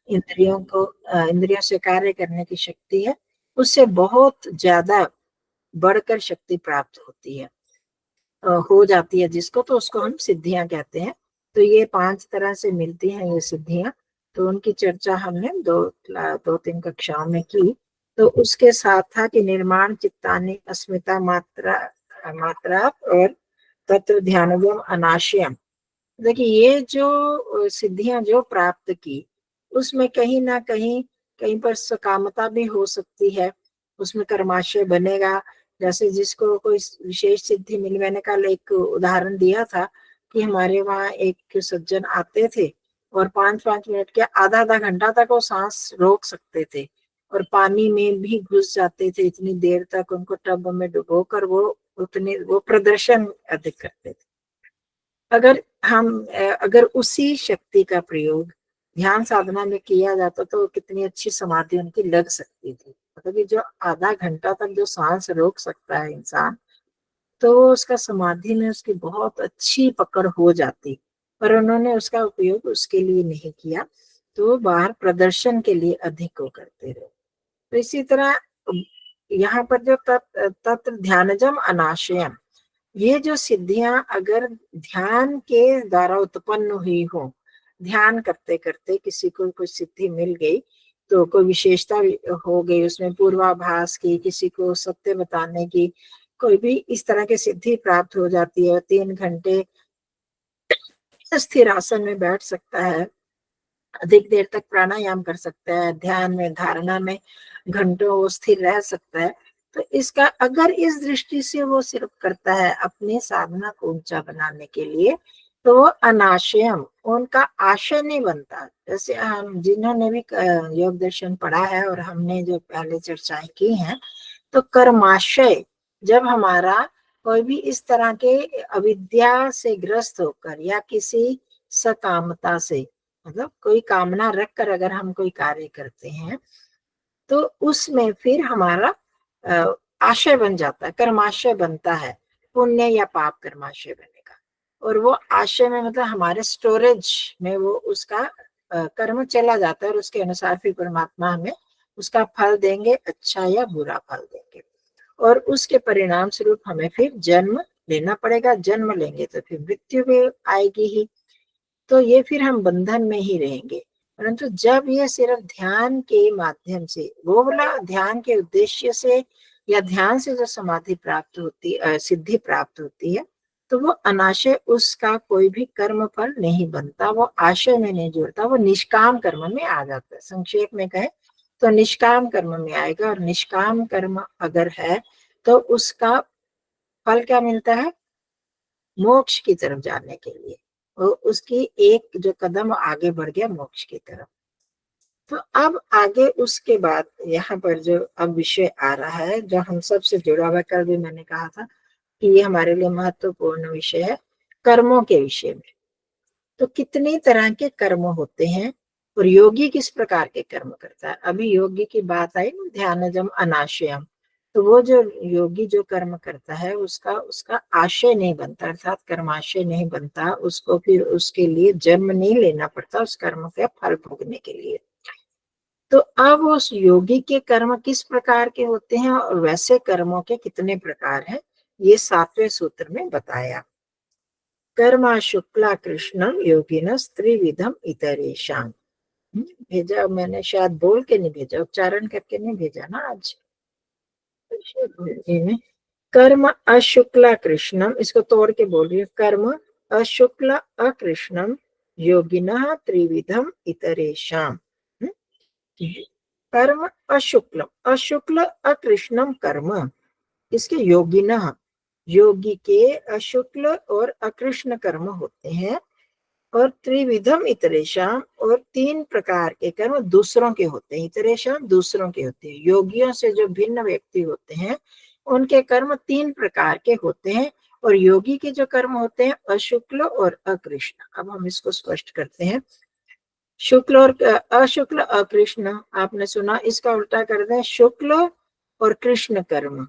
इंद्रियों से कार्य करने की शक्ति है, उससे बहुत ज्यादा बढ़कर शक्ति प्राप्त होती है, हो जाती है जिसको, तो उसको हम सिद्धियां कहते हैं। तो ये 5 तरह से मिलती हैं ये सिद्धियां। तो उनकी चर्चा हमने दो तीन कक्षाओं में की। तो उसके साथ था कि निर्माण चित्तानि अस्मिता मात्रा मात्रा और तत्व ध्यानवम अनाशयम। देखिए ये जो सिद्धियां जो प्राप्त की, उसमें कहीं ना कहीं पर सकामता भी हो सकती है, उसमें कर्माशय बनेगा। जैसे जिसको कोई विशेष सिद्धि मिली, मैंने कल एक उदाहरण दिया था कि हमारे वहाँ एक सज्जन आते थे और 5-5 मिनट के आधा आधा घंटा तक वो सांस रोक सकते थे और पानी में भी घुस जाते थे इतनी देर तक, उनको टब में डुबो कर वो प्रदर्शन अधिक करते थे। अगर उसी शक्ति का प्रयोग ध्यान साधना में किया जाता तो कितनी अच्छी समाधि उनकी लग सकती थी। मतलब कि जो आधा घंटा तक जो सांस रोक सकता है इंसान, तो उसका समाधि में उसकी बहुत अच्छी पकड़ हो जाती, पर उन्होंने उसका उपयोग उसके लिए नहीं किया, तो बाहर प्रदर्शन के लिए अधिक वो करते रहे। तो इसी तरह यहाँ पर जो तत्र ध्यानजम अनाशयम, ये जो सिद्धियां अगर ध्यान के द्वारा उत्पन्न हुई हो, ध्यान करते करते किसी को कोई सिद्धि मिल गई, तो कोई विशेषता हो गई उसमें, पूर्वाभास की, किसी को सत्य बताने की, कोई भी इस तरह की सिद्धि प्राप्त हो जाती है। 3 घंटे स्थिर आसन में बैठ सकता है, अधिक देर तक प्राणायाम कर सकता है, ध्यान में धारणा में घंटों वो स्थिर रह सकता है। तो इसका अगर इस दृष्टि से वो सिर्फ करता है अपने साधना को ऊंचा बनाने के लिए, तो वो अनाशयम, उनका आशय नहीं बनता। जैसे हम जिन्होंने भी योग दर्शन पढ़ा है और हमने जो पहले चर्चाएं की हैं, तो कर्माशय, जब हमारा कोई भी इस तरह के अविद्या से ग्रस्त होकर या किसी सकामता से, मतलब कोई कामना रख कर अगर हम कोई कार्य करते हैं, तो उसमें फिर हमारा आशय बन जाता है, कर्माशय बनता है, पुण्य या पाप कर्माशय बनेगा। और वो आशय में मतलब हमारे स्टोरेज में वो उसका कर्म चला जाता है और उसके अनुसार फिर परमात्मा हमें उसका फल देंगे, अच्छा या बुरा फल देंगे। और उसके परिणाम स्वरूप हमें फिर जन्म लेना पड़ेगा, जन्म लेंगे तो फिर मृत्यु भी आएगी ही, तो ये फिर हम बंधन में ही रहेंगे। परंतु जब ये सिर्फ ध्यान के माध्यम से, वो बोला ध्यान के उद्देश्य से या ध्यान से जो समाधि प्राप्त होती, सिद्धि प्राप्त होती है, तो वो अनाशय, उसका कोई भी कर्म फल नहीं बनता, वो आशय में नहीं जुड़ता, वो निष्काम कर्म में आ जाता है। संक्षेप में कहें तो निष्काम कर्म में आएगा, और निष्काम कर्म अगर है तो उसका फल क्या मिलता है? मोक्ष की तरफ जाने के लिए, वो उसकी एक जो कदम आगे बढ़ गया मोक्ष की तरफ। तो अब आगे उसके बाद यहाँ पर जो अब विषय आ रहा है, जो हम सबसे जुड़ा हुआ, कल भी मैंने कहा था कि ये हमारे लिए महत्वपूर्ण विषय है, कर्मों के विषय में। तो कितनी तरह के कर्म होते हैं और योगी किस प्रकार के कर्म करता है। अभी योगी की बात आई ना, ध्यानजम अनाशयम, तो वो जो योगी जो कर्म करता है उसका आशय नहीं बनता, अर्थात कर्माशय नहीं बनता, उसको फिर उसके लिए जन्म नहीं लेना पड़ता उस कर्म का फल भोगने के लिए। तो अब उस योगी के कर्म किस प्रकार के होते हैं और वैसे कर्मों के कितने प्रकार हैं, ये 7वें सूत्र में बताया। कर्मा शुक्ला कृष्णम योगिन त्रिविधम इतरेशाम। भेजा मैंने, शायद बोल के नहीं भेजा, उच्चारण करके नहीं भेजा ना आज। कर्म अशुक्ला कृष्णम, इसको तोड़ के बोल रही है, कर्म अशुक्ला अकृष्णम योगिनः त्रिविधम इतरेशाम। कर्म अशुक्लम, अशुक्ल अकृष्णम कर्म, इसके योगिनः, योगी के अशुक्ल और अकृष्ण कर्म होते हैं, और त्रिविधम इतरेशाम, और 3 प्रकार के कर्म दूसरों के होते हैं। इतरेशाम दूसरों के होते हैं, योगियों से जो भिन्न व्यक्ति होते हैं उनके कर्म 3 प्रकार के होते हैं, और योगी के जो कर्म होते हैं अशुक्ल और अकृष्ण। अब हम इसको स्पष्ट करते हैं। शुक्ल और अशुक्ल अकृष्ण आपने सुना, इसका उल्टा कर दें, शुक्ल और कृष्ण कर्म।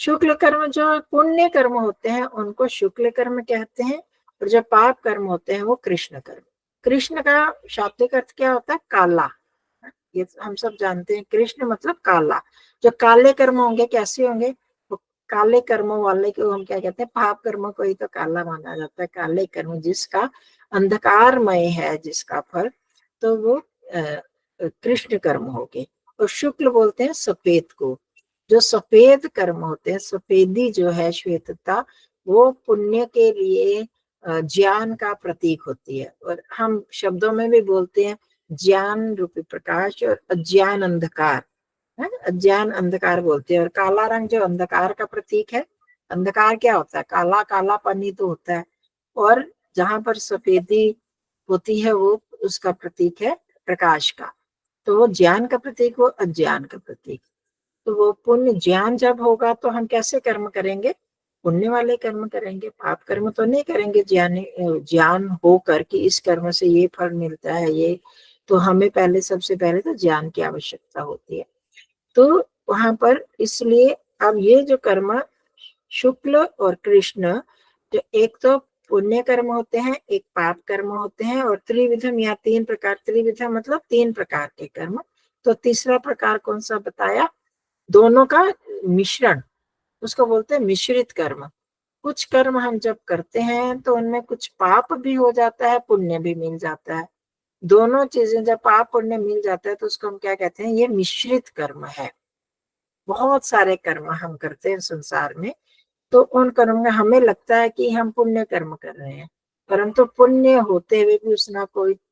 शुक्ल कर्म जो पुण्य कर्म होते हैं उनको शुक्ल कर्म कहते हैं, और जो पाप कर्म होते हैं वो कृष्ण कर्म। कृष्ण का शाब्दिक अर्थ क्या होता है? काला। ये हम सब जानते हैं, कृष्ण मतलब काला। जो काले कर्म होंगे कैसे होंगे? तो काले कर्मों वाले को हम क्या कहते हैं? पाप कर्मों को ही तो काला माना जाता है। काले कर्म जिसका अंधकारमय है, जिसका फल, तो वो कृष्ण कर्म हो गए। और शुक्ल बोलते हैं सफेद को। जो सफेद कर्म होते हैं, सफेदी जो है, श्वेतता, वो पुण्य के लिए ज्ञान का प्रतीक होती है। और हम शब्दों में भी बोलते हैं ज्ञान रूपी प्रकाश और अज्ञान अंधकार है। अज्ञान अंधकार बोलते हैं। और काला रंग जो अंधकार का प्रतीक है, अंधकार क्या होता है? काला, कालापन ही तो होता है। और जहां पर सफेदी होती है वो उसका प्रतीक है प्रकाश का। तो वो ज्ञान का प्रतीक, वो अज्ञान का प्रतीक। तो वो पुण्य ज्ञान जब होगा तो हम कैसे कर्म करेंगे? पुण्य वाले कर्म करेंगे, पाप कर्म तो नहीं करेंगे। ज्ञान होकर कि इस कर्म से ये फल मिलता है, ये तो हमें पहले, सबसे पहले तो ज्ञान की आवश्यकता होती है। तो वहां पर इसलिए अब ये जो कर्म शुक्ल और कृष्ण, जो एक तो पुण्य कर्म होते हैं, एक पाप कर्म होते हैं, और त्रिविधम या तीन प्रकार, त्रिविधम मतलब तीन प्रकार के कर्म। तो तीसरा प्रकार कौन सा बताया? दोनों का मिश्रण, उसको बोलते हैं मिश्रित कर्म। कुछ कर्म हम जब करते हैं तो उनमें कुछ पाप भी हो जाता है, पुण्य भी मिल जाता है। दोनों चीजें जब पाप पुण्य मिल जाता है तो उसको हम क्या कहते हैं? ये मिश्रित कर्म है। बहुत सारे कर्म हम करते हैं संसार में, तो उन कर्म में हमें लगता है कि हम पुण्य कर्म कर रहे हैं, परंतु पुण्य होते हुए भी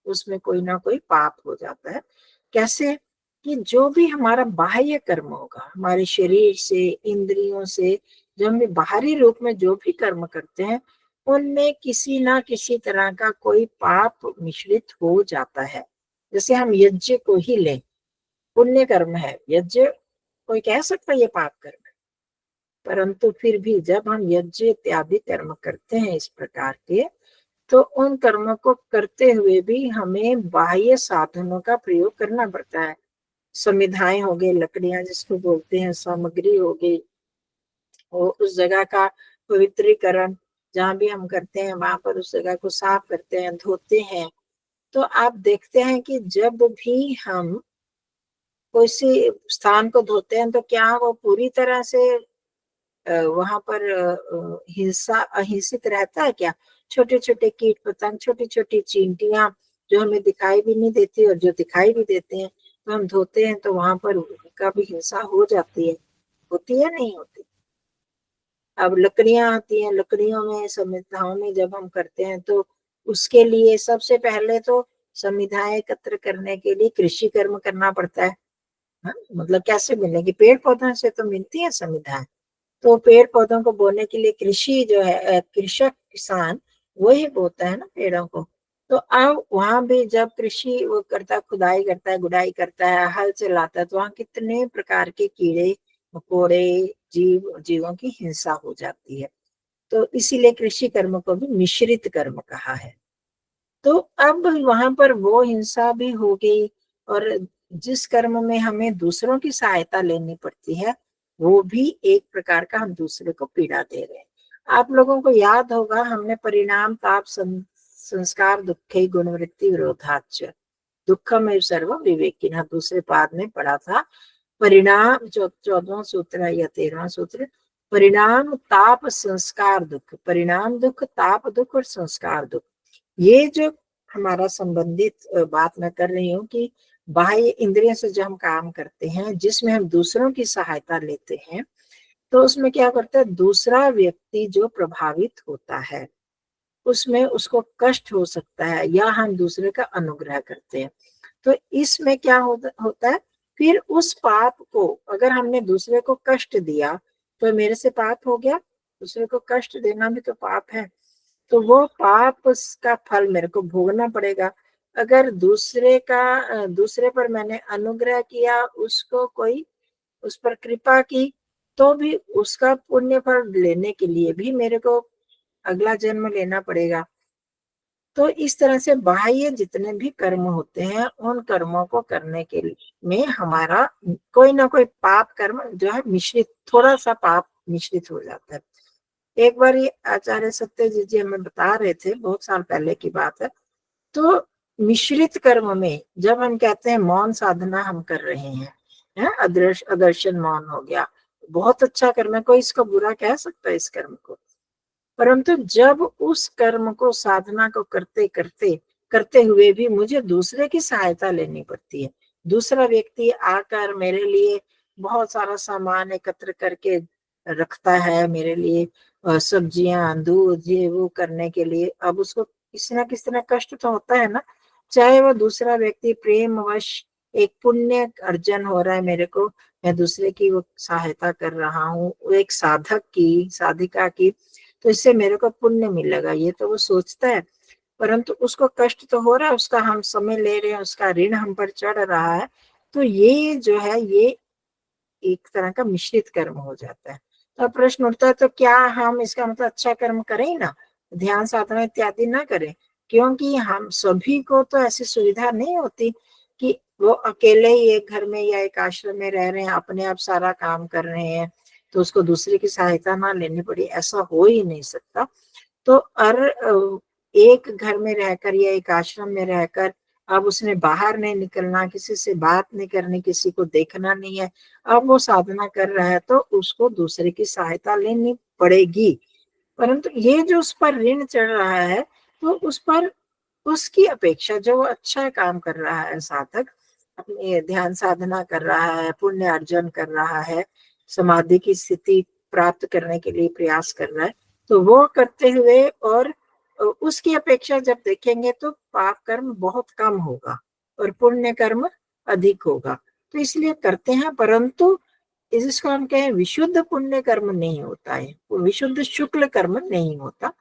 उसमें कोई ना कोई पाप हो जाता है। कैसे? कि जो भी हमारा बाह्य कर्म होगा, हमारे शरीर से, इंद्रियों से, जो हम बाहरी रूप में जो भी कर्म करते हैं, उनमें किसी ना किसी तरह का कोई पाप मिश्रित हो जाता है। जैसे हम यज्ञ को ही लें, पुण्य कर्म है यज्ञ, कोई कह सकता है ये पाप कर्म है, परंतु फिर भी जब हम यज्ञ इत्यादि कर्म करते हैं इस प्रकार के, तो उन कर्मों को करते हुए भी हमें बाह्य साधनों का प्रयोग करना पड़ता है। समिधाएं हो गई, लकड़ियां जिसको बोलते हैं, सामग्री हो गई, और उस जगह का पवित्रीकरण, जहाँ भी हम करते हैं वहां पर उस जगह को साफ करते हैं, धोते हैं। तो आप देखते हैं कि जब भी हम किसी स्थान को धोते हैं तो क्या वो पूरी तरह से वहां पर हिंसा अहिंसित रहता है क्या? छोटे छोटे कीट पतंग, छोटी छोटी चींटियां जो हमें दिखाई भी नहीं देती, और जो दिखाई भी देते हैं तो हम धोते हैं तो वहां पर उनका भी हिंसा हो जाती है। होती है नहीं होती? अब लकड़ियां आती हैं, लकड़ियों में संविधाओं में जब हम करते हैं तो उसके लिए सबसे पहले तो संविधाएं एकत्र करने के लिए कृषि कर्म करना पड़ता है। हाँ? मतलब कैसे मिलेगी? पेड़ पौधों से तो मिलती है संविधाएं। तो पेड़ पौधों को बोने के लिए कृषि जो है, कृषक, किसान, वही बोता है ना पेड़ों को। तो अब वहां भी जब कृषि वो करता है, खुदाई करता है, गुड़ाई करता है, हल चलाता है, तो वहां कितने प्रकार के कीड़े मकोड़े, जीवों की हिंसा हो जाती है। तो इसीलिए कृषि कर्म को भी मिश्रित कर्म कहा है। तो अब वहां पर वो हिंसा भी हो गई, और जिस कर्म में हमें दूसरों की सहायता लेनी पड़ती है, वो भी एक प्रकार का हम दूसरे को पीड़ा दे रहे हैं। आप लोगों को याद होगा, हमने परिणाम ताप संस्कार दुखे गुणवृत्ति विरोधाच दुखम सर्व विवेकिनः दूसरे पाद में पढ़ा था। परिणाम जो 14वां सूत्र है या 13वां सूत्र, परिणाम ताप संस्कार दुख, परिणाम दुख, ताप दुख और संस्कार दुख। ये जो हमारा संबंधित बात मैं कर रही हूँ कि बाह्य इंद्रियों से जो हम काम करते हैं, जिसमें हम दूसरों की सहायता लेते हैं, तो उसमें क्या करता है? दूसरा व्यक्ति जो प्रभावित होता है उसमें उसको कष्ट हो सकता है, या हम दूसरे का अनुग्रह करते हैं। तो इसमें क्या होता है? फिर उस पाप को, अगर हमने दूसरे को कष्ट दिया तो मेरे से पाप हो गया, दूसरे को कष्ट देना भी तो पाप है। तो वो पाप का फल मेरे को भोगना पड़ेगा। अगर दूसरे पर मैंने अनुग्रह किया, उसको कोई उस पर कृपा की, तो भी उसका पुण्य फल लेने के लिए भी मेरे को अगला जन्म लेना पड़ेगा। तो इस तरह से बाह्य जितने भी कर्म होते हैं, उन कर्मों को करने के में हमारा कोई ना कोई पाप कर्म जो है मिश्रित, थोड़ा सा पाप मिश्रित हो जाता है। एक बार ये आचार्य सत्यजीत जी हमें बता रहे थे, बहुत साल पहले की बात है। तो मिश्रित कर्म में जब हम कहते हैं मौन साधना हम कर रहे हैं, अदर्शन मौन हो गया, बहुत अच्छा कर्म है, कोई इसको बुरा कह सकता है इस कर्म को। परंतु जब उस कर्म को, साधना को करते करते करते हुए भी मुझे दूसरे की सहायता लेनी पड़ती है, दूसरा व्यक्ति आकर मेरे लिए बहुत सारा सामान एकत्र करके रखता है मेरे लिए, सब्जियां, दूध, ये वो करने के लिए, अब उसको किसी ना किसी तरह कष्ट तो होता है ना। चाहे वो दूसरा व्यक्ति प्रेमवश, एक पुण्य अर्जन हो रहा है मेरे को, मैं दूसरे की वो सहायता कर रहा हूँ, वो एक साधक की, साधिका की, तो इससे मेरे को पुण्य मिलेगा, ये तो वो सोचता है। परंतु उसको कष्ट तो हो रहा है, उसका हम समय ले रहे हैं, उसका ऋण हम पर चढ़ रहा है। तो ये जो है, ये एक तरह का मिश्रित कर्म हो जाता है। तो प्रश्न उठता है, तो क्या हम इसका मतलब अच्छा कर्म करें ना, ध्यान साधना इत्यादि ना करें? क्योंकि हम सभी को तो ऐसी सुविधा नहीं होती कि वो अकेले ही एक घर में या एक आश्रम में रह रहे हैं, अपने आप सारा काम कर रहे हैं, तो उसको दूसरे की सहायता ना लेनी पड़ी, ऐसा हो ही नहीं सकता। तो एक घर में रहकर या एक आश्रम में रहकर अब उसने बाहर नहीं निकलना, किसी से बात नहीं करनी, किसी को देखना नहीं है, अब वो साधना कर रहा है, तो उसको दूसरे की सहायता लेनी पड़ेगी। परंतु ये जो उस पर ऋण चढ़ रहा है, तो उस पर उसकी अपेक्षा, जो वो अच्छा काम कर रहा है, साधक अपनी ध्यान साधना कर रहा है, पुण्य अर्जन कर रहा है, समाधि की स्थिति प्राप्त करने के लिए प्रयास कर रहा है, तो वो करते हुए और उसकी अपेक्षा जब देखेंगे तो पाप कर्म बहुत कम होगा और पुण्य कर्म अधिक होगा। तो इसलिए करते हैं, परंतु इसको हम कहें विशुद्ध पुण्य कर्म नहीं होता है, विशुद्ध शुक्ल कर्म नहीं होता।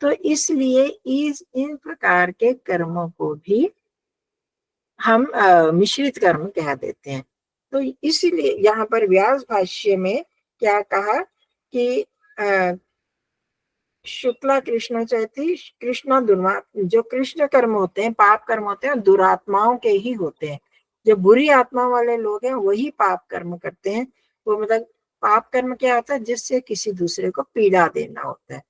तो इसलिए इस इन प्रकार के कर्मों को भी हम मिश्रित कर्म कह देते हैं। तो इसीलिए यहाँ पर व्यास भाष्य में क्या कहा कि शुक्ला कृष्ण चैती कृष्ण दुर्मा, जो कृष्ण कर्म होते हैं, पाप कर्म होते हैं, दुरात्माओं के ही होते हैं। जो बुरी आत्मा वाले लोग हैं वही पाप कर्म करते हैं। वो मतलब पाप कर्म क्या होता है, जिससे किसी दूसरे को पीड़ा देना होता है।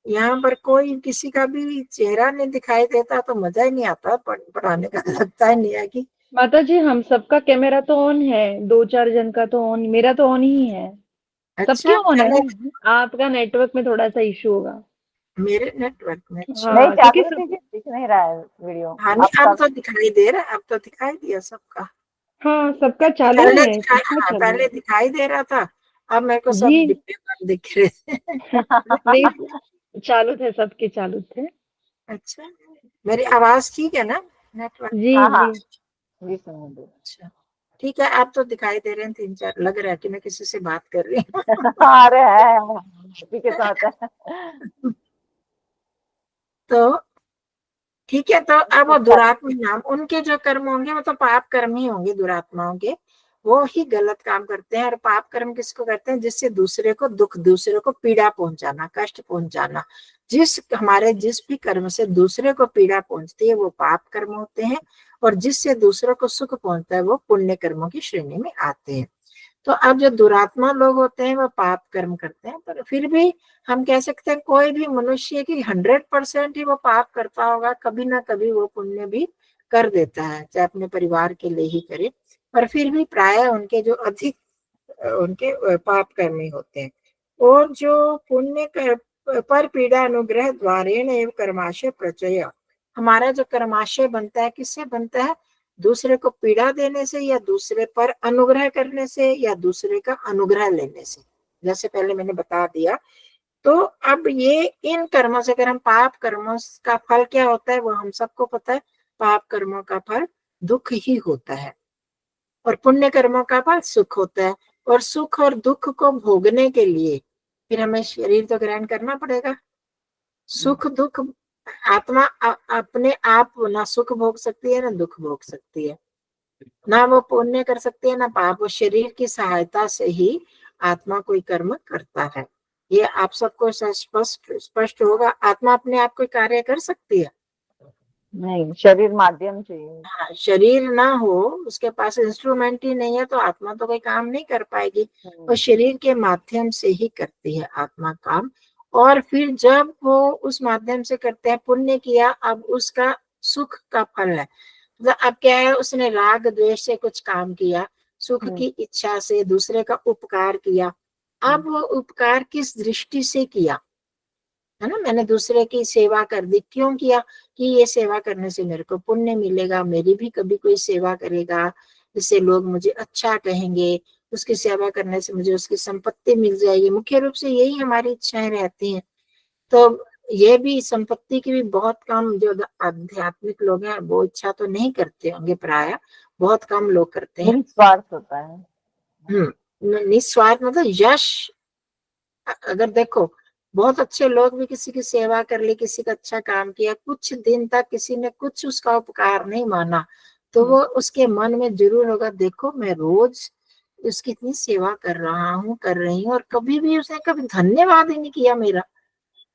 यहाँ पर कोई किसी का भी चेहरा नहीं दिखाई देता तो मजा ही नहीं आता पढ़ाने का, लगता ही नहीं है कि माता जी, हम सबका कैमरा तो ऑन है, 2-4 जन का तो ऑन, मेरा तो ऑन ही है। सबके अच्छा ऑन है पहले ना? आपका नेटवर्क में थोड़ा सा इशू होगा। मेरे नेटवर्क में। अच्छा, नहीं हाँ, क्योंकि जागृति जी दिख नहीं रहा है वीडियो हाँ नहीं अब आपका। तो दिखाई दे रहा है, अब तो दिखाई दिया सबका। हाँ, सबका चालू पहले है, दिखाई, सबका हाँ चालू पहले है। दिखाई दे रहा था, अब मेरे को जी, सब डिब्बे बंद दिख रहे थे। नहीं, चालू थे, सबके चालू थे। अच्छा, मेरी आवाज ठीक है ना, नेटवर्क? जी, हाँ हाँ जी। जी सुनिए दे। अच्छा ठीक है, आप तो दिखाई दे रहे हैं, 3-4 लग रहा है कि मैं किसी से बात कर रही अरे है उसी के साथ है। हूँ। तो ठीक है, तो अब वो अच्छा, दुरात्मा नाम, उनके जो कर्म होंगे वो तो पाप कर्म ही होंगे, दुरात्माओं के, वो ही गलत काम करते हैं। और पाप कर्म किसको करते हैं? जिससे दूसरे को दुख, दूसरे को पीड़ा पहुंचाना, कष्ट पहुंचाना। जिस भी कर्म से दूसरे को पीड़ा पहुंचती है वो पाप कर्म होते हैं, और जिससे दूसरों को सुख पहुंचता है वो पुण्य कर्मों की श्रेणी में आते हैं। तो अब जो दुरात्मा लोग होते हैं वो पाप कर्म करते हैं, पर फिर भी हम कह सकते हैं कोई भी मनुष्य की 100% ही वो पाप करता होगा, कभी ना कभी वो पुण्य भी कर देता है, चाहे अपने परिवार के लिए ही करे, पर फिर भी प्राय उनके जो अधिक उनके पाप कर्मी होते हैं। और जो पुण्य पर पीड़ा अनुग्रह द्वारेण एवं कर्माशय प्रचय, हमारा जो कर्माशय बनता है किससे बनता है? दूसरे को पीड़ा देने से, या दूसरे पर अनुग्रह करने से, या दूसरे का अनुग्रह लेने से, जैसे पहले मैंने बता दिया। तो अब ये इन कर्मों से, अगर हम पाप कर्मों का फल क्या होता है वो हम सबको पता है, पाप कर्मों का फल दुख ही होता है, और पुण्य कर्मों का फल सुख होता है। और सुख और दुख को भोगने के लिए फिर हमें शरीर तो ग्रहण करना पड़ेगा। सुख दुख, आत्मा अपने आप ना सुख भोग सकती है ना दुख भोग सकती है, ना वो पुण्य कर सकती है ना पाप, वो शरीर की सहायता से ही आत्मा कोई कर्म करता है। ये आप सबको स्पष्ट स्पष्ट होगा। आत्मा अपने आप कोई कार्य कर सकती है? नहीं शरीर माध्यम चाहिए। हाँ, शरीर ना हो, उसके पास इंस्ट्रूमेंट ही नहीं है, तो आत्मा तो कोई काम नहीं कर पाएगी। वो शरीर के माध्यम से ही करती है आत्मा काम। और फिर जब वो उस माध्यम से करते हैं, पुण्य किया, अब उसका सुख का फल है। मतलब अब क्या है, उसने राग द्वेष से कुछ काम किया, सुख की इच्छा से दूसरे का उपकार किया। अब वो उपकार किस दृष्टि से किया, है ना, मैंने दूसरे की सेवा कर दी, क्यों किया, कि ये सेवा करने से मेरे को पुण्य मिलेगा, मेरी भी कभी कोई सेवा करेगा, जिससे लोग मुझे अच्छा कहेंगे, उसकी सेवा करने से मुझे उसकी संपत्ति मिल जाएगी। मुख्य रूप से यही हमारी इच्छाएं रहती हैं। तो ये भी संपत्ति की भी बहुत कम जो आध्यात्मिक लोग हैं वो इच्छा तो नहीं करते होंगे, प्राय बहुत कम लोग करते हैं। निस्वार्थ होता है। निस्वार्थ मतलब यश। अगर देखो, बहुत अच्छे लोग भी किसी की सेवा कर ली, किसी का अच्छा काम किया, कुछ दिन तक किसी ने कुछ उसका उपकार नहीं माना, तो वो उसके मन में जरूर होगा, देखो मैं रोज उसकी इतनी सेवा कर रहा हूँ, कर रही हूँ, और कभी भी उसने कभी धन्यवाद ही नहीं किया मेरा।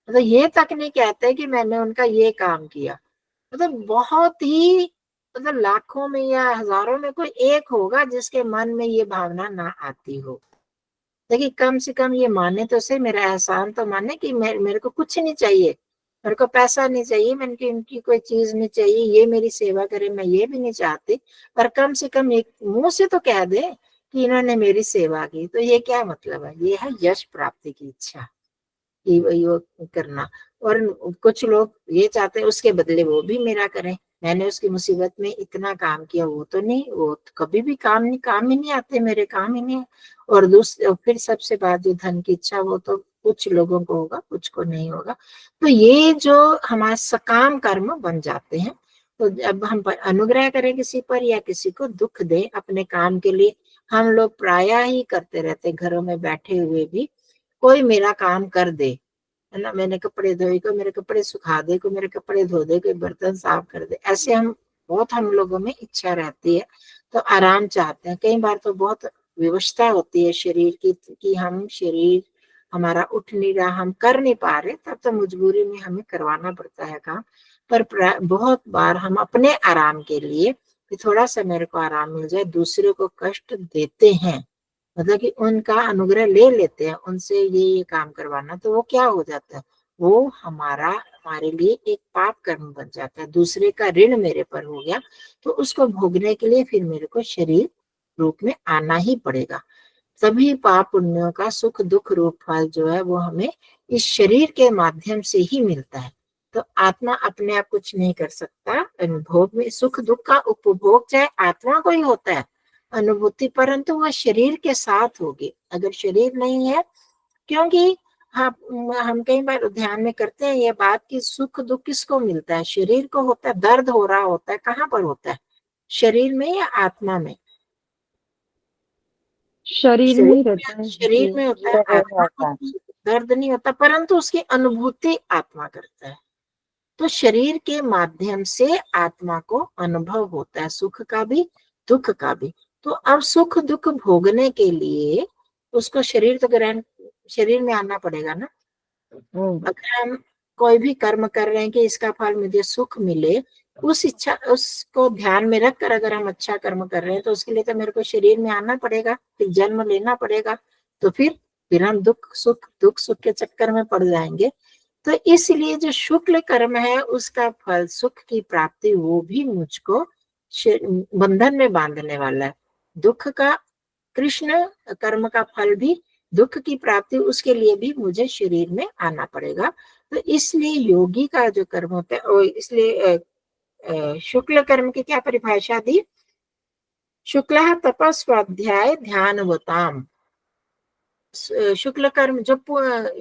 मतलब ये तक नहीं कहते कि मैंने उनका ये काम किया। मतलब बहुत ही, मतलब लाखों में या हजारों में कोई एक होगा जिसके मन में ये भावना ना आती हो। देखिए कम से कम ये माने तो सही, मेरा एहसान तो माने कि मेरे को कुछ नहीं चाहिए, मेरे को पैसा नहीं चाहिए, मैंने की इनकी कोई चीज नहीं चाहिए, ये मेरी सेवा करे, मैं ये भी नहीं चाहती, पर कम से कम एक मुंह से तो कह दे कि इन्होंने मेरी सेवा की। तो ये क्या मतलब है, ये है यश प्राप्ति की इच्छा, कि वही वो करना। और कुछ लोग ये चाहते हैं उसके बदले वो भी मेरा करें, मैंने उसकी मुसीबत में इतना काम किया, वो तो नहीं, वो तो कभी भी काम ही नहीं आते, मेरे काम ही नहीं। और फिर सबसे बात जो धन की इच्छा, वो तो कुछ लोगों को होगा, कुछ को नहीं होगा। तो ये जो हमारे सकाम कर्म बन जाते हैं, तो जब हम अनुग्रह करें किसी पर या किसी को दुख दे अपने काम के लिए, हम लोग प्राय ही करते रहते घरों में बैठे हुए भी, कोई मेरा काम कर दे, है ना, मैंने कपड़े धोए, को मेरे कपड़े सुखा दे, को मेरे कपड़े धो दे, कोई बर्तन साफ कर दे, ऐसे हम लोगों में इच्छा रहती है। तो आराम चाहते हैं, कई बार तो बहुत विवशता होती है शरीर की, कि हम शरीर हमारा उठ नहीं रहा, हम कर नहीं पा रहे, तब तो मजबूरी में हमें करवाना पड़ता है काम। पर बहुत बार हम अपने आराम के लिए, कि थोड़ा सा मेरे को आराम मिल जाए, दूसरे को कष्ट देते हैं, मतलब कि उनका अनुग्रह ले लेते हैं, उनसे ये काम करवाना, तो वो क्या हो जाता है, वो हमारे लिए एक पाप कर्म बन जाता है, दूसरे का ऋण मेरे पर हो गया, तो उसको भोगने के लिए फिर मेरे को शरीर रूप में आना ही पड़ेगा। सभी पाप पुण्यों का सुख दुख रूप फल जो है वो हमें इस शरीर के माध्यम से ही मिलता है। तो आत्मा अपने आप कुछ नहीं कर सकता, अनुभव में सुख दुख का उपभोग चाहे आत्मा को ही होता है अनुभूति, परंतु वह शरीर के साथ होगी, अगर शरीर नहीं है। क्योंकि हम कई बार ध्यान में करते हैं ये बात कि सुख दुख किसको मिलता है, शरीर को होता है, दर्द हो रहा होता है, कहाँ पर होता है, शरीर में या आत्मा में? शरीर में ही रहता है शरीर जी। में होता है, शरीर में आत्मा होता है। को दर्द नहीं होता, परंतु उसकी अनुभूति आत्मा करता है। तो शरीर के माध्यम से आत्मा को अनुभव होता है, सुख का भी दुख का भी। तो अब सुख दुख भोगने के लिए उसको शरीर तो ग्रहण, शरीर में आना पड़ेगा ना। अगर हम कोई भी कर्म कर रहे हैं कि इसका फल मुझे सुख मिले, उस इच्छा उसको ध्यान में रखकर अगर हम अच्छा कर्म कर रहे हैं, तो उसके लिए तो मेरे को शरीर में आना पड़ेगा, फिर जन्म लेना पड़ेगा, तो फिर हम दुख सुख के चक्कर में पड़ जाएंगे। तो इसलिए जो शुक्ल कर्म है उसका फल सुख की प्राप्ति, वो भी मुझको बंधन में बांधने वाला है। दुख का, कृष्ण कर्म का फल भी दुख की प्राप्ति, उसके लिए भी मुझे शरीर में आना पड़ेगा। तो इसलिए योगी का जो कर्म होता है, और इसलिए शुक्ल कर्म की क्या परिभाषा दी, शुक्ल तपस्वाध्याय ध्यानवताम। शुक्ल कर्म जो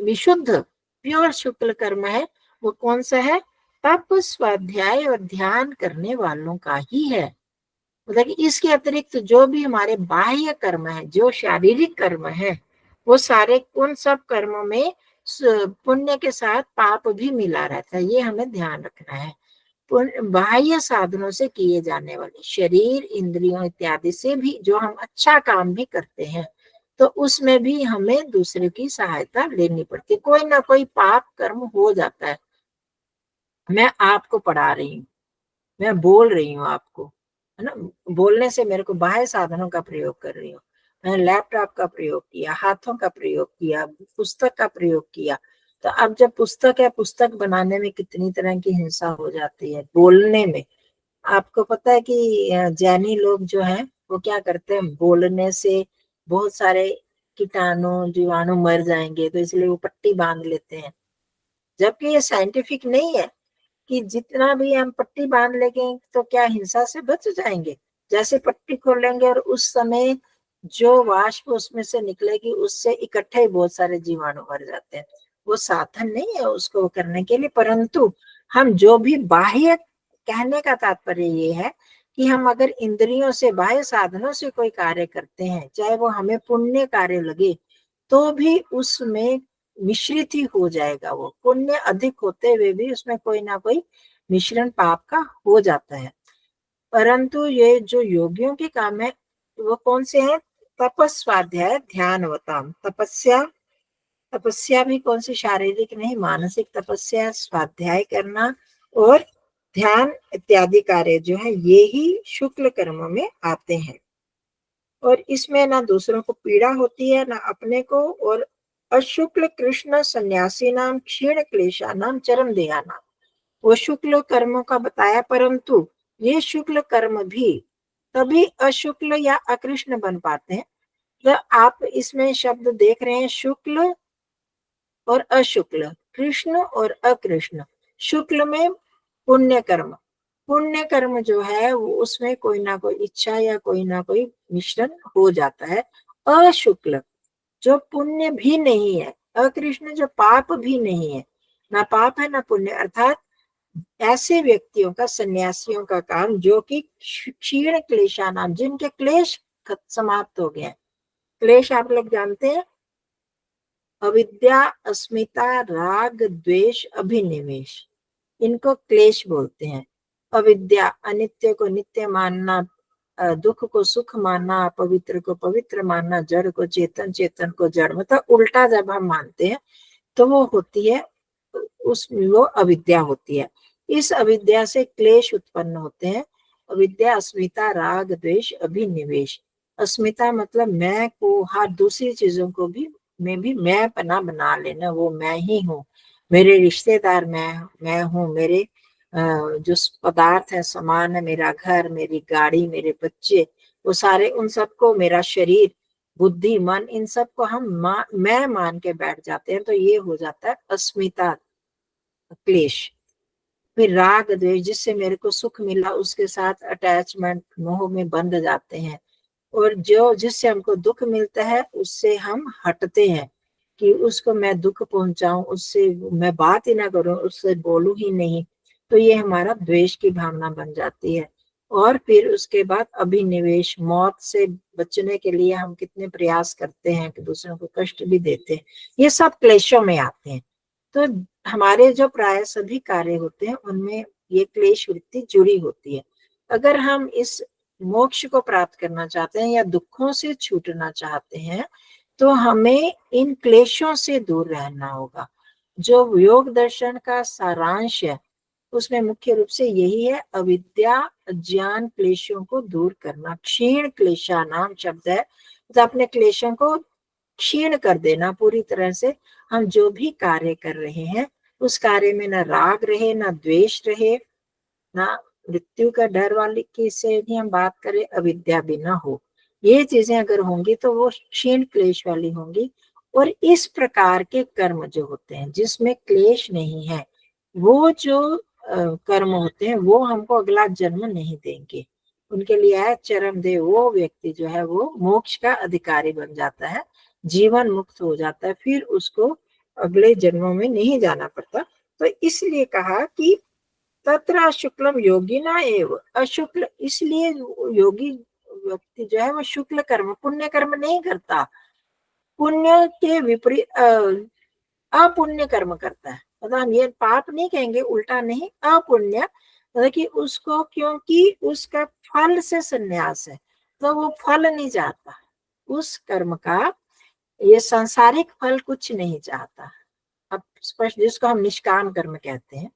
विशुद्ध प्योर शुक्ल कर्म है, वो कौन सा है, तप स्वाध्याय और ध्यान करने वालों का ही है। मतलब कि इसके अतिरिक्त जो भी हमारे बाह्य कर्म है, जो शारीरिक कर्म है, वो सारे उन सब कर्मों में पुण्य के साथ पाप भी मिला रहता है, ये हमें ध्यान रखना है। बाह्य साधनों से किए जाने वाले शरीर इंद्रियों इत्यादि से भी जो हम अच्छा काम भी करते हैं, तो उसमें भी हमें दूसरे की सहायता लेनी पड़ती है, कोई ना कोई पाप कर्म हो जाता है। मैं आपको पढ़ा रही हूँ, मैं बोल रही हूँ आपको, है ना, बोलने से मेरे को बाह्य साधनों का प्रयोग कर रही हूँ, मैंने लैपटॉप का प्रयोग किया, हाथों का प्रयोग किया, पुस्तक का प्रयोग किया, तो अब जब पुस्तक है, पुस्तक बनाने में कितनी तरह की हिंसा हो जाती है, बोलने में। आपको पता है कि जैनी लोग जो हैं वो क्या करते हैं, बोलने से बहुत सारे कीटाणु जीवाणु मर जाएंगे, तो इसलिए वो पट्टी बांध लेते हैं। जबकि ये साइंटिफिक नहीं है कि जितना भी हम पट्टी बांध लेंगे तो क्या हिंसा से बच जाएंगे। जैसे पट्टी खोलेंगे और उस समय जो वाष्प उसमें से निकलेगी उससे इकट्ठे ही बहुत सारे जीवाणु मर जाते हैं। वो साधन नहीं है उसको करने के लिए। परंतु हम जो भी बाह्य, कहने का तात्पर्य ये है कि हम अगर इंद्रियों से, बाह्य साधनों से कोई कार्य करते हैं, चाहे वो हमें पुण्य कार्य लगे, तो भी उसमें मिश्रित ही हो जाएगा। वो पुण्य अधिक होते हुए भी उसमें कोई ना कोई मिश्रण पाप का हो जाता है। परंतु ये जो योगियों के काम है वो कौन से हैं? तपस्वाध्याय ध्यानवताम। तपस्या, तपस्या भी कौन सी, शारीरिक नहीं, मानसिक तपस्या, स्वाध्याय करना और ध्यान इत्यादि कार्य जो है ये ही शुक्ल कर्म में आते हैं। और इसमें ना दूसरों को पीड़ा होती है ना अपने को। और अशुक्ल कृष्ण सन्यासी नाम क्षीण क्लेशा नाम चरम देहा नाम, वो शुक्ल कर्मों का बताया। परंतु ये शुक्ल कर्म भी तभी अशुक्ल या अकृष्ण बन पाते हैं। तो आप इसमें शब्द देख रहे हैं, शुक्ल और अशुक्ल, कृष्ण और अकृष्ण। शुक्ल में पुण्य कर्म, पुण्य कर्म जो है वो उसमें कोई ना कोई इच्छा या कोई ना कोई मिश्रण हो जाता है। अशुक्ल जो पुण्य भी नहीं है, अकृष्ण जो पाप भी नहीं है, ना पाप है ना पुण्य, अर्थात ऐसे व्यक्तियों का, सन्यासियों का काम जो कि क्षीण क्लेशा नाम, जिनके क्लेश समाप्त हो गए हैं। क्लेश आप लोग जानते हैं, अविद्या, अस्मिता, राग, द्वेष, अभिनिवेश, इनको क्लेश बोलते हैं। अविद्या, अनित्य को नित्य मानना, दुख को सुख मानना, पवित्र को पवित्र मानना, जड़ को चेतन, चेतन को जड़, मतलब उल्टा जब हम मानते हैं तो वो होती है, उसमें वो अविद्या होती है। इस अविद्या से क्लेश उत्पन्न होते हैं। अविद्या, अस्मिता, राग, द्वेष, अभिनिवेश। अस्मिता मतलब मैं को, हर दूसरी चीजों को भी में भी मैं पना बना लेना, वो मैं ही हूँ, मेरे रिश्तेदार मैं हूँ, मेरे जो पदार्थ है, सामान है, मेरा घर, मेरी गाड़ी, मेरे बच्चे, वो सारे, उन सबको, मेरा शरीर, बुद्धि, मन, इन सबको हम मैं मान के बैठ जाते हैं। तो ये हो जाता है अस्मिता, क्लेश। फिर राग द्वेष, जिससे मेरे को सुख मिला उसके साथ अटैचमेंट, मोह में बंध जाते हैं। और जो जिससे हमको दुख मिलता है उससे हम हटते हैं कि उसको मैं दुख पहुंचाऊं, उससे मैं बात ही ना करूं, उससे बोलूं ही नहीं। तो ये हमारा द्वेष की भावना बन जाती है। और फिर उसके बाद अभिनिवेश, मौत से बचने के लिए हम कितने प्रयास करते हैं कि दूसरों को कष्ट भी देते हैं, ये सब क्लेशों में आते हैं। तो हमारे जो प्राय सभी कार्य होते हैं उनमें ये क्लेश वृत्ति जुड़ी होती है। अगर हम इस मोक्ष को प्राप्त करना चाहते हैं या दुखों से छूटना चाहते हैं तो हमें इन क्लेशों से दूर रहना होगा। जो योग दर्शन का सारांश है उसमें मुख्य रूप से यही है, अविद्या, ज्ञान, क्लेशों को दूर करना। क्षीण क्लेशा नाम शब्द है, तो अपने क्लेशों को क्षीण कर देना पूरी तरह से। हम जो भी कार्य कर रहे हैं उस कार्य में ना राग रहे, ना द्वेष रहे, ना मृत्यु का डर वाली की से भी हम बात करें, अविद्या भी ना हो। ये चीजें अगर होंगी तो वो क्षीण क्लेश वाली होंगी। और इस प्रकार के कर्म जो होते हैं जिसमें क्लेश नहीं है, वो जो कर्म होते हैं वो हमको अगला जन्म नहीं देंगे। उनके लिए है चरम देव, वो व्यक्ति जो है वो मोक्ष का अधिकारी बन जाता है, जीवन मुक्त हो जाता है, फिर उसको अगले जन्मों में नहीं जाना पड़ता। तो इसलिए कहा कि तत्र शुक्लम योगिना एव, अशुक्ल, इसलिए योगी व्यक्ति जो है वो शुक्ल कर्म, पुण्य कर्म नहीं करता, पुण्य के विपरीत अपुण्य कर्म करता है। मतलब हम ये पाप नहीं कहेंगे, उल्टा नहीं, अपुण्य, मतलब कि उसको, क्योंकि उसका फल से संन्यास है तो वो फल नहीं चाहता उस कर्म का, ये सांसारिक फल कुछ नहीं चाहता। अब स्पष्ट, जिसको हम निष्काम कर्म कहते हैं,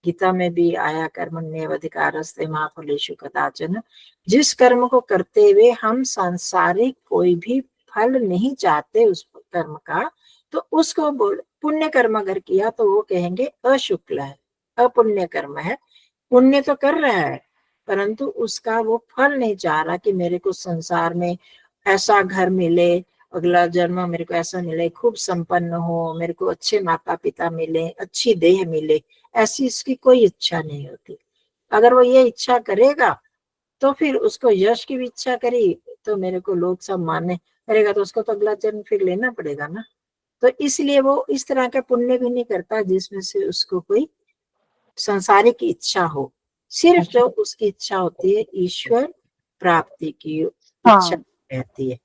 गीता में भी आया, कर्मण्येवाधिकारस्ते मा फलेषु कदाचन, जिस कर्म को करते हुए हम सांसारिक कोई भी फल नहीं चाहते उस कर्म का, तो उसको पुण्य कर्म अगर किया तो वो कहेंगे अशुक्ल है, अपुण्य कर्म है। पुण्य तो कर रहा है परंतु उसका वो फल नहीं चाह रहा कि मेरे को संसार में ऐसा घर मिले, अगला जन्म मेरे को ऐसा मिले, खूब संपन्न हो, मेरे को अच्छे माता पिता मिले, अच्छी देह मिले, ऐसी इसकी कोई इच्छा नहीं होती। अगर वो ये इच्छा करेगा तो फिर उसको यश की भी इच्छा करी तो मेरे को लोग सब माने करेगा, तो उसको तो अगला जन्म फिर लेना पड़ेगा ना। तो इसलिए वो इस तरह का पुण्य भी नहीं करता जिसमें से उसको कोई संसारिक इच्छा हो। सिर्फ जो उसकी इच्छा होती है ईश्वर प्राप्ति की इच्छा हाँ रहती है।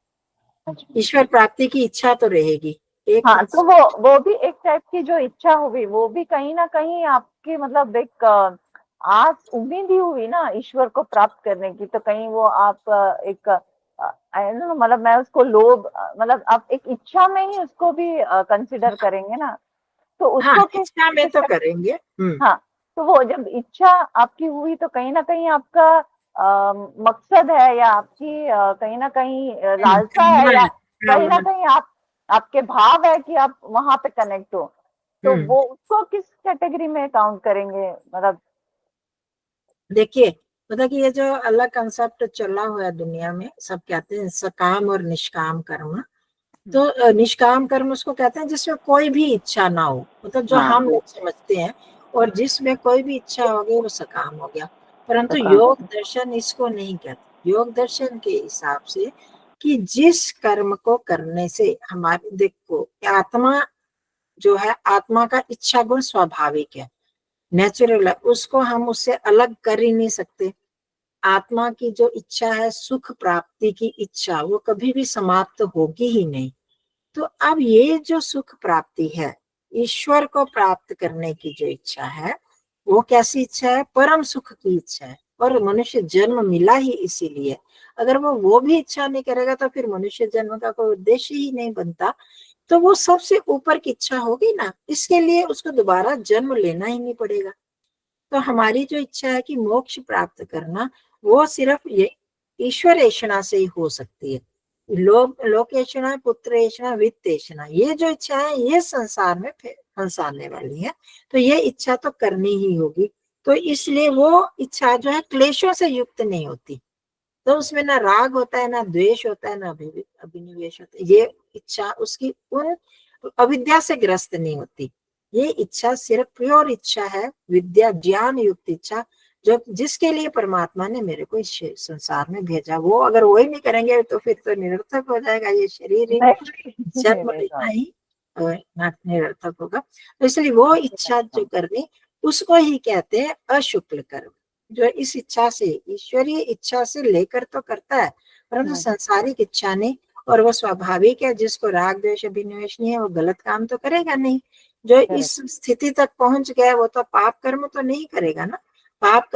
अच्छा। ईश्वर प्राप्ति की इच्छा तो रहेगी एक। हाँ तो वो भी एक टाइप की जो इच्छा हुई वो भी कहीं ना कहीं आपकी मतलब एक आस उम्मीद ही हुई ना ईश्वर को प्राप्त करने की, तो कहीं वो आप एक मतलब मैं उसको लोभ मतलब आप एक इच्छा में ही उसको भी कंसिडर करेंगे ना, तो हाँ, उसको किस इच्छा में तो किस करेंगे। हाँ तो वो जब इच्छा आपकी हुई तो कहीं ना कहीं आपका मकसद है या आपकी कहीं ना कहीं लालसा है कामना या है, कहीं ना कामना। कहीं आप आपके भाव है कि आप वहां पे कनेक्ट हो, तो वो उसको किस कैटेगरी में काउंट करेंगे मतलब? देखिए, मतलब कि ये जो अलग कंसेप्ट चला हुआ है दुनिया में, सब कहते हैं सकाम और निष्काम कर्म। तो निष्काम कर्म उसको कहते हैं जिसमें कोई भी इच्छा ना हो, मतलब जो हाँ हम लोग समझते हैं, और जिसमें कोई भी इच्छा हो गई वो सकाम हो गया। तो परंतु काम योग दर्शन इसको नहीं कहते। योग दर्शन के हिसाब से कि जिस कर्म को करने से हमारी देखो आत्मा जो है, आत्मा का इच्छा गुण स्वाभाविक है, नेचुरल है, उसको हम उससे अलग कर ही नहीं सकते। आत्मा की जो इच्छा है सुख प्राप्ति की इच्छा, वो कभी भी समाप्त होगी ही नहीं। तो अब ये जो सुख प्राप्ति है, ईश्वर को प्राप्त करने की जो इच्छा है, वो कैसी इच्छा है? परम सुख की इच्छा है। और मनुष्य जन्म मिला ही इसीलिए। अगर वो भी इच्छा नहीं करेगा तो फिर मनुष्य जन्म का कोई उद्देश्य ही नहीं बनता। तो वो सबसे ऊपर की इच्छा होगी ना, इसके लिए उसको दोबारा जन्म लेना ही नहीं पड़ेगा। तो हमारी जो इच्छा है कि मोक्ष प्राप्त करना, वो सिर्फ ये ईश्वर ऐषणा से ही हो सकती है। लोकेशना पुत्रेषणा वित्तेषणा, ये जो इच्छा है ये संसार में फंसाने वाली है। तो ये इच्छा तो करनी ही होगी। तो इसलिए वो इच्छा जो है क्लेशों से युक्त नहीं होती। तो उसमें ना राग होता है, ना द्वेष होता है, ना अभिनिवेश होता है। ये इच्छा उसकी उन अविद्या से ग्रस्त नहीं होती। ये इच्छा सिर्फ प्योर इच्छा है, विद्या ज्ञान युक्त इच्छा, जो जिसके लिए परमात्मा ने मेरे को इस संसार में भेजा। वो अगर वही नहीं करेंगे तो फिर तो निरर्थक हो जाएगा ये शरीर ही, जन्म लेना ही निरर्थक होगा। तो इसलिए वो इच्छा जो करनी, उसको ही कहते हैं अशुक्ल कर्म। जो इस इच्छा से, ईश्वरीय इच्छा से लेकर तो करता है परंतु संसारिक इच्छा नहीं। और वो स्वाभाविक है, जिसको राग द्वेष अभिनिवेश नहीं है वो गलत काम तो करेगा नहीं। जो इस स्थिति तक पहुंच गया वो तो पाप कर्म तो नहीं करेगा ना। पाप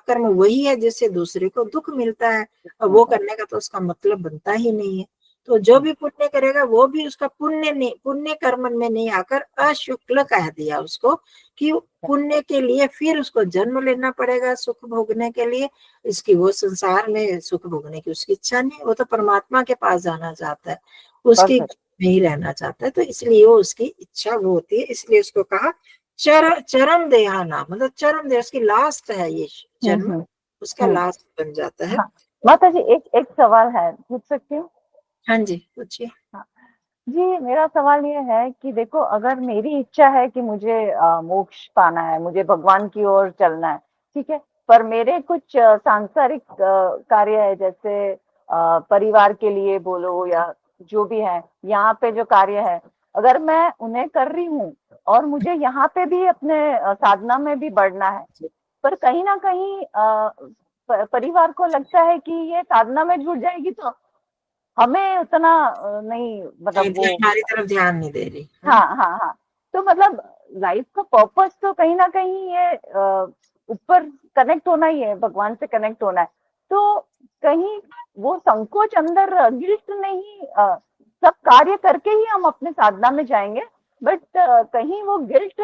कर्म वही है जिससे दूसरे को दुख मिलता है, और वो करने का तो उसका मतलब बनता ही नहीं है। तो जो भी पुण्य करेगा वो भी उसका पुण्य नहीं, पुण्य कर्म में नहीं आकर अशुक्ल कह दिया उसको, कि पुण्य के लिए फिर उसको जन्म लेना पड़ेगा सुख भोगने के लिए। इसकी वो संसार में सुख भोगने की उसकी इच्छा नहीं, वो तो परमात्मा के पास जाना चाहता है, उसकी में ही रहना चाहता है। तो इसलिए वो उसकी इच्छा वो होती है। इसलिए उसको कहा चरम देहाना, मतलब चरम देह, उसकी लास्ट है ये जन्म, उसका लास्ट बन जाता है। माता जी एक एक सवाल है, पूछ सकती हूँ? हाँ जी पूछिए। हाँ जी, मेरा सवाल ये है कि देखो अगर मेरी इच्छा है कि मुझे मोक्ष पाना है, मुझे भगवान की ओर चलना है, ठीक है, पर मेरे कुछ सांसारिक कार्य है, जैसे परिवार के लिए बोलो या जो भी है, यहाँ पे जो कार्य है अगर मैं उन्हें कर रही हूँ और मुझे यहाँ पे भी अपने साधना में भी बढ़ना है, पर कहीं ना कहीं परिवार को लगता है कि ये साधना में जुड़ जाएगी तो हमें उतना नहीं, मतलब वो हमारी तरफ ध्यान नहीं दे रही। हाँ हाँ हाँ, तो मतलब लाइफ का पर्पस तो कहीं ना कहीं ये ऊपर कनेक्ट होना ही है, भगवान से कनेक्ट होना है, तो कहीं वो संकोच अंदर गिल्ट नहीं, सब कार्य करके ही हम अपने साधना में जाएंगे, बट कहीं वो गिल्ट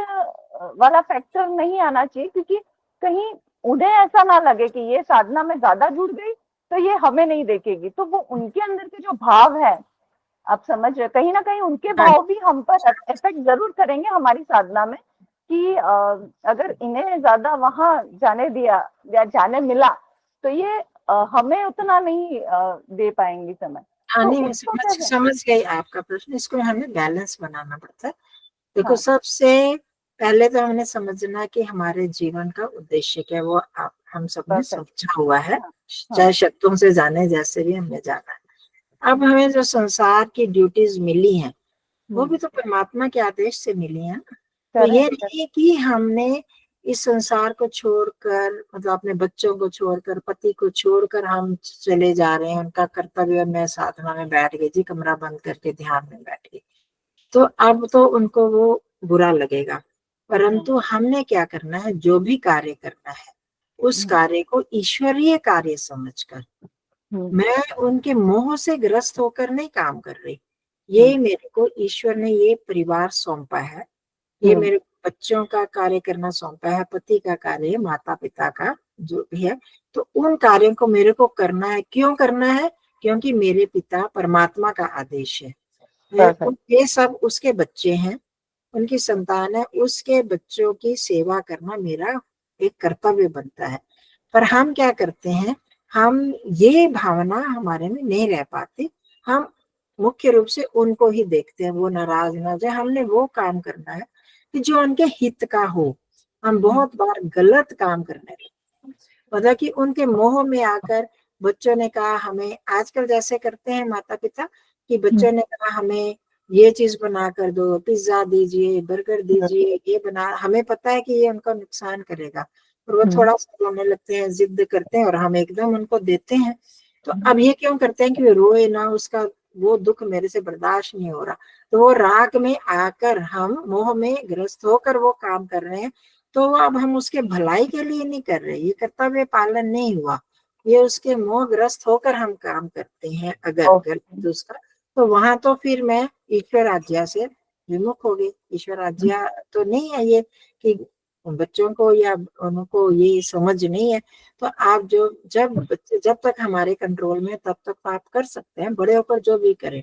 वाला फैक्टर नहीं आना चाहिए, क्योंकि कहीं उन्हें ऐसा ना लगे कि ये साधना में ज्यादा जुड़ गई तो ये हमें नहीं देखेगी, तो वो उनके अंदर के जो भाव है आप समझ रहे, कहीं ना कहीं उनके हाँ भाव भी हम पर इफेक्ट जरूर करेंगे हमारी साधना में, कि अगर इन्हें ज्यादा वहां जाने दिया या जाने मिला तो ये हमें उतना नहीं दे पाएंगी समय। हाँ, तो नहीं मैं उसको समझ कैसे? समझ गई आपका प्रश्न। इसको हमें बैलेंस बनाना पड़ता है। देखो, हाँ सबसे पहले तो हमने समझना कि हमारे जीवन का उद्देश्य क्या है, वो आप हम सबने परफेक्ट। समझा हुआ है, हाँ हाँ। चाहे शब्दों से जाने, जैसे भी हमने जाना है। अब हमें जो संसार की ड्यूटीज मिली हैं, वो भी तो परमात्मा के आदेश से मिली है ना। तो ये करेक्ट। नहीं कि हमने इस संसार को छोड़कर, मतलब अपने बच्चों को छोड़कर, पति को छोड़कर हम चले जा रहे हैं उनका कर्तव्य, मैं साधना में बैठ गई जी, कमरा बंद करके ध्यान में बैठ गई, तो अब तो उनको वो बुरा लगेगा। परंतु हमने क्या करना है, जो भी कार्य करना है उस कार्य को ईश्वरीय कार्य समझकर, मैं उनके मोह से ग्रस्त होकर नहीं काम कर रही। ये मेरे को ईश्वर ने ये परिवार सौंपा है, ये मेरे बच्चों का कार्य करना सौंपा है, पति का कार्य, माता पिता का जो भी है, तो उन कार्यों को मेरे को करना है। क्यों करना है? क्योंकि मेरे पिता परमात्मा का आदेश है। परफेक्ट। ये सब उसके बच्चे हैं, उनकी संतान है, उसके बच्चों की सेवा करना मेरा एक कर्तव्य बनता है। पर हम क्या करते हैं, हम ये भावना हमारे में नहीं रह पाती। हम मुख्य रूप से उनको ही देखते हैं, वो नाराज ना हो जाए, हमने वो काम करना है कि जो उनके हित का हो। हम बहुत बार गलत काम करने लगते हैं, मतलब कि उनके मोह में आकर बच्चों ने कहा हमें, आजकल जैसे करते हैं माता पिता, कि बच्चों ने कहा हमें ये चीज बना कर दो, पिज्जा दीजिए, बर्गर दीजिए, ये बना, हमें पता है कि ये उनका नुकसान करेगा, और वो थोड़ा सा रोने लगते हैं, जिद करते हैं, और हम एकदम उनको देते हैं। तो अब ये क्यों करते हैं कि वो रोए ना, उसका वो दुख मेरे से बर्दाश्त नहीं हो रहा, तो वो राग में आकर हम मोह में ग्रस्त होकर वो काम कर रहे हैं। तो वो अब हम उसके भलाई के लिए नहीं कर रहे, ये कर्तव्य पालन नहीं हुआ, ये उसके मोहग्रस्त होकर हम काम करते हैं। अगर गलत उसका, तो वहां तो फिर मैं ईश्वर आज्ञा से विमुख हो गई। ईश्वर आज्ञा तो नहीं है ये कि बच्चों को या उनको ये समझ नहीं है। तो आप जो, जब बच्चे जब तक हमारे कंट्रोल में, तब तक तो आप कर सकते हैं, बड़े होकर जो भी करें।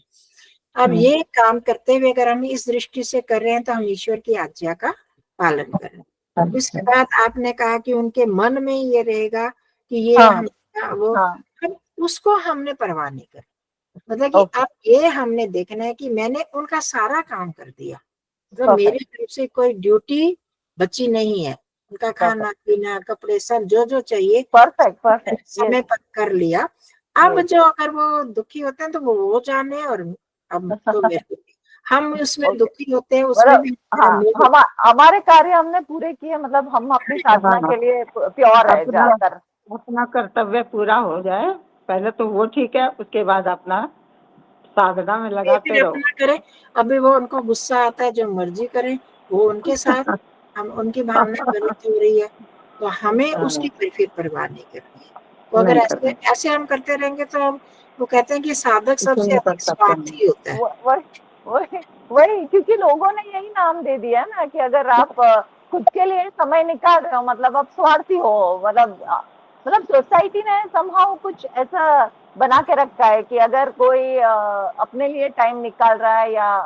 अब ये काम करते हुए अगर हम इस दृष्टि से कर रहे हैं, तो हम ईश्वर की आज्ञा का पालन करें। इसके बाद आपने कहा कि उनके मन में ये रहेगा कि ये हाँ हम वो, हाँ। अब उसको हमने परवाह नहीं कर, मतलब कि अब ये हमने देखना है कि मैंने उनका सारा काम कर दिया, मतलब मेरी तरफ से कोई ड्यूटी बची नहीं है। उनका खाना पीना, कपड़े, सब जो जो चाहिए परफेक्ट मैंने परफेक्ट। यस समय पर कर लिया। अब जो अगर वो दुखी होते हैं तो वो जाने, और अब तो मेरे को, हम उसमें ओके। दुखी होते हैं, उसमें मतलब भी हमारा हाँ, मोह। हमारे कार्य हमने पूरे किए, मतलब हम अपनी साधना हाँ, के लिए प्योर है अपना जाकर। अपना कर्तव्य पूरा हो जाए, पहले तो वो ठीक है, उसके बाद अपना साधना में लगाते फिर रहो। अपना करें। अभी वो उनको गुस्सा आता है, जो मर्जी करें, वो उनके साथ, हम उनकी भावना गलत हो रही है, तो हमें उसकी कोई फिर परवाह नहीं करनी है। तो अगर नहीं ऐसे करना, ऐसे हम करते रहेंगे, तो हम, वो कहते हैं कि साधक कुछ सबसे नहीं कर अधिक सकते हैं। स्वार्थी होता है। वही वही वही, क्योंकि लोगों ने यही नाम दे दिया ना कि अगर आप खुद के लिए समय निकाल रहे हो मतलब आप स्वार्थी हो। मतलब सोसाइटी ने समहाउ कुछ ऐसा बना के रखा है कि अगर कोई अपने लिए टाइम निकाल रहा है या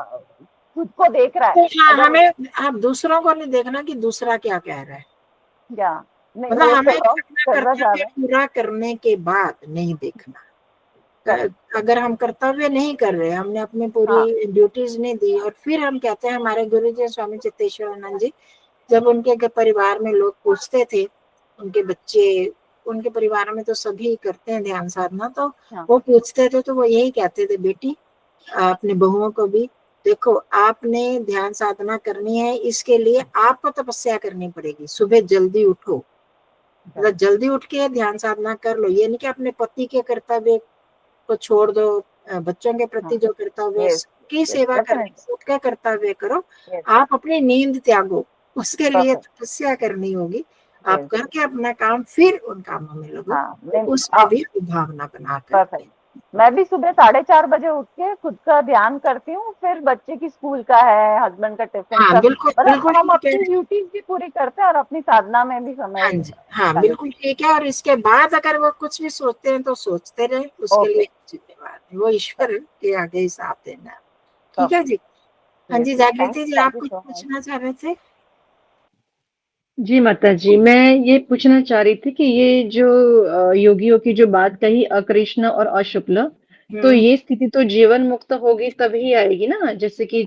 खुद को देख रहा है, तो हाँ, अगर हमें, आप दूसरों को नहीं देखना कि दूसरा क्या कह रहा है, या नहीं, मतलब वो हमें चलो अपना करना चाह कर्तव्य रहे पूरा करने के बाद नहीं देखना। हैं। अगर हम कर्तव्य नहीं कर रहे, हमने अपनी हाँ पूरी ड्यूटीज नहीं दी, और फिर हम कहते हैं, हमारे गुरु जी स्वामी चित्तेश्वरानंद जी, जब उनके परिवार में लोग पूछते थे, उनके बच्चे, उनके परिवार में तो सभी करते हैं ध्यान साधना, तो हाँ वो पूछते थे, तो वो यही कहते थे, बेटी अपने बहुओं को भी, देखो आपने ध्यान साधना करनी है, इसके लिए आपको तपस्या करनी पड़ेगी, सुबह जल्दी उठो, मतलब जल्दी उठ के ध्यान साधना कर लो। ये नहीं कि अपने पति के कर्तव्य को छोड़ दो, बच्चों के प्रति हाँ। जो कर्तव्य, यस की यस सेवा करने डेफिनेटली। की, उठ के कर्तव्य करो। यस आप अपनी नींद त्यागो, उसके लिए परफेक्ट। तपस्या करनी होगी। आप यस करके अपना काम, फिर उन कामों में लगो, हाँ तो नहीं, उसमें भी भावना बनाकर। परफेक्ट। मैं भी सुबह 4:30 बजे उठ के खुद का ध्यान करती हूँ, फिर बच्चे की स्कूल का है, हस्बैंड का टिफिन, हाँ सब बिल्कुल, मतलब बिल्कुल हम ठीक है। अपनी ड्यूटीज भी पूरी करते हैं और अपनी साधना में भी समय हाँ जी, हाँ निकालें। बिल्कुल ठीक है। और इसके बाद अगर वो कुछ भी सोचते हैं तो सोचते रहे, उसके ओके। लिए जिम्मेवार नहीं। वो ईश्वर के आगे हिसाब देना है। ठीक है जी। हाँ जी, Yes, जागृति जी, आप thank you कुछ so much. पूछना चाह रहे थे? जी माता जी, मैं ये पूछना चाह रही थी कि ये जो योगियों की जो बात कही अकृष्ण और अशुक्ल, तो ये स्थिति तो जीवन मुक्त होगी तभी आएगी ना, जैसे कि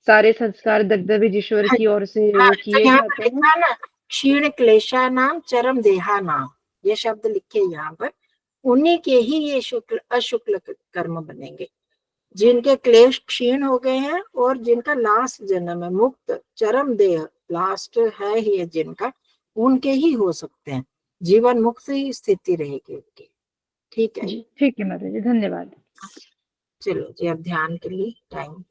सारे संस्कार दग्धविज ईश्वर हाँ, की ओर से हाँ, वो तो किए यहाँ पर जाते हैं। लिखा ना, क्षीण क्लेशा नाम चरम देहा नाम, ये शब्द लिखे यहाँ पर। उन्हीं के ही ये शुक्ल अशुक्ल कर्म बनेंगे, जिनके क्लेश क्षीण हो गए हैं और जिनका लास्ट जन्म है मुक्त चरम देह, लास्ट है ही जिनका, उनके ही हो सकते हैं, जीवन मुक्त ही स्थिति रहेगी उनकी। ठीक है, जी ठीक है माता जी, धन्यवाद। चलो जी, अब ध्यान के लिए टाइम